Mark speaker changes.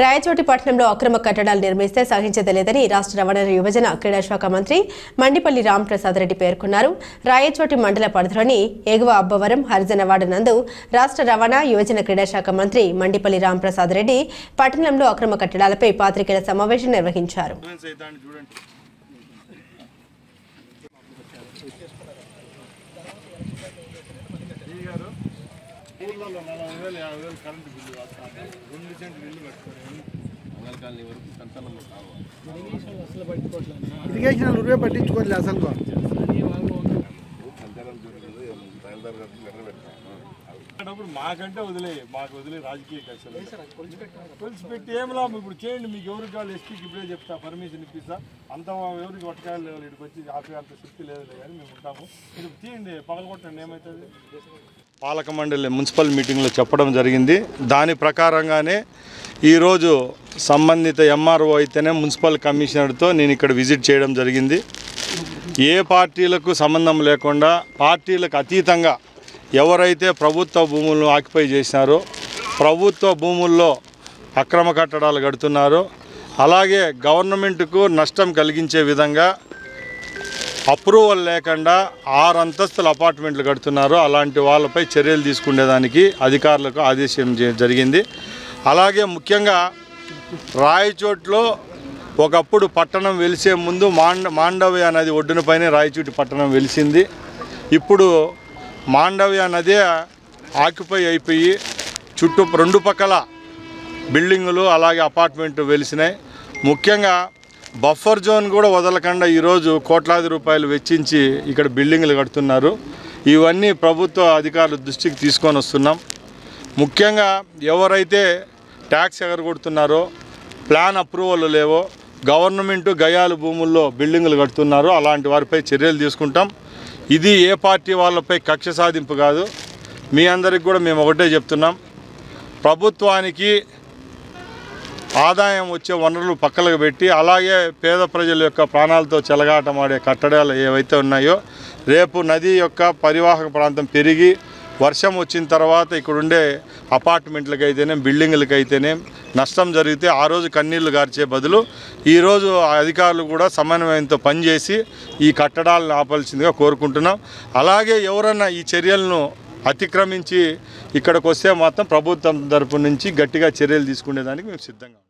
Speaker 1: రాయచోటి పట్టణంలో అక్రమ కట్టడాలు నిర్మిస్తే సహించదలేదని రాష్ట్ర రవాణా యువజన క్రీడా శాఖ మంత్రి మండిపల్లి రాంప్రసాద్ రెడ్డి పేర్కొన్నారు. రాయచోటి మండల పరిధిలోని ఎగువ అబ్బవరం హరిజనవాడ నందు రాష్ట్ర రవాణా యువజన క్రీడా శాఖ మంత్రి మండిపల్లి రాంప్రసాద్ రెడ్డి పట్టణంలో అక్రమ కట్టడాలపై పాత్రికేయుల సమావేశం నిర్వహించారు.
Speaker 2: ఇరిగేషన్ పట్టించుకోలేదు అసలు
Speaker 3: మాకంటే మాకు వదిలే రాజకీయ కక్షలు పెట్టి ఏం లాభం. ఇప్పుడు చేయండి, మీకు ఎవరికి కావాలి ఎస్పీకి ఇప్పుడే చెప్తా, పర్మిషన్ ఇప్పిస్తా. అంత ఎవరికి పట్టకాయలు లేవు, ఇక్కడికి వచ్చి ఆపే అంత శక్తి లేదు కానీ మేము ఉంటాము. మీరు తీయండి, పగలగొట్టండి, ఏమవుతుంది. పాలక మండలి మున్సిపల్ మీటింగ్లో చెప్పడం జరిగింది. దాని ప్రకారంగానే ఈరోజు సంబంధిత ఎంఆర్ఓ అయితేనే మున్సిపల్ కమిషనర్తో నేను ఇక్కడ విజిట్ చేయడం జరిగింది. ఏ పార్టీలకు సంబంధం లేకుండా పార్టీలకు అతీతంగా ఎవరైతే ప్రభుత్వ భూములను ఆక్యుపై చేసినారో, ప్రభుత్వ భూముల్లో అక్రమ కట్టడాలు కడుతున్నారో, అలాగే గవర్నమెంట్కు నష్టం కలిగించే విధంగా అప్రూవల్ లేకుండా 6 అంతస్తుల అపార్ట్మెంట్లు కడుతున్నారో అలాంటి వాళ్ళపై చర్యలు తీసుకునేదానికి అధికారులకు ఆదేశం జరిగింది. అలాగే ముఖ్యంగా రాయచోట్లో ఒకప్పుడు పట్టణం వెలిసే ముందు మాండవ్య నది ఒడ్డునపైనే రాయచోటి పట్టణం వెలిసింది. ఇప్పుడు మాండవ్య నది ఆక్యుపై అయిపోయి చుట్టూ 2 పక్కల బిల్డింగులు అలాగే అపార్ట్మెంట్ వెలిసినాయి. ముఖ్యంగా బఫర్ జోన్ కూడా వదలకుండా ఈరోజు కోట్లాది రూపాయలు వెచ్చించి ఇక్కడ బిల్డింగులు కడుతున్నారు. ఇవన్నీ ప్రభుత్వ అధికారుల దృష్టికి తీసుకొని వస్తున్నాం. ముఖ్యంగా ఎవరైతే ట్యాక్స్ ఎగరగొడుతున్నారో, ప్లాన్ అప్రూవల్ లేవో, గవర్నమెంటు గయాలు భూముల్లో బిల్డింగులు కడుతున్నారో అలాంటి వారిపై చర్యలు తీసుకుంటాం. ఇది ఏ పార్టీ వాళ్ళపై కక్ష సాధింపు కాదు. మీ అందరికి కూడా మేము ఒకటే చెప్తున్నాం, ప్రభుత్వానికి ఆదాయం వచ్చే వనరులు పక్కలకు పెట్టి అలాగే పేద ప్రజల యొక్క ప్రాణాలతో చెలగాటమాడే కట్టడాలు ఏవైతే ఉన్నాయో, రేపు నది యొక్క పరివాహక ప్రాంతం పెరిగి వర్షం వచ్చిన తర్వాత ఇక్కడుండే అపార్ట్మెంట్లకైతేనే బిల్డింగులకైతేనే నష్టం జరిగితే ఆ రోజు కన్నీళ్లు గార్చే బదులు ఈరోజు అధికారులు కూడా సమన్వయంతో పనిచేసి ఈ కట్టడాలను ఆపాల్సిందిగా కోరుకుంటున్నాం. అలాగే ఎవరన్నా ఈ చర్యలను అతిక్రమించి ఇక్కడికి వస్తే మాత్రం ప్రభుత్వం తరపు నుంచి గట్టిగా చర్యలు తీసుకునేదానికి మేము సిద్ధంగా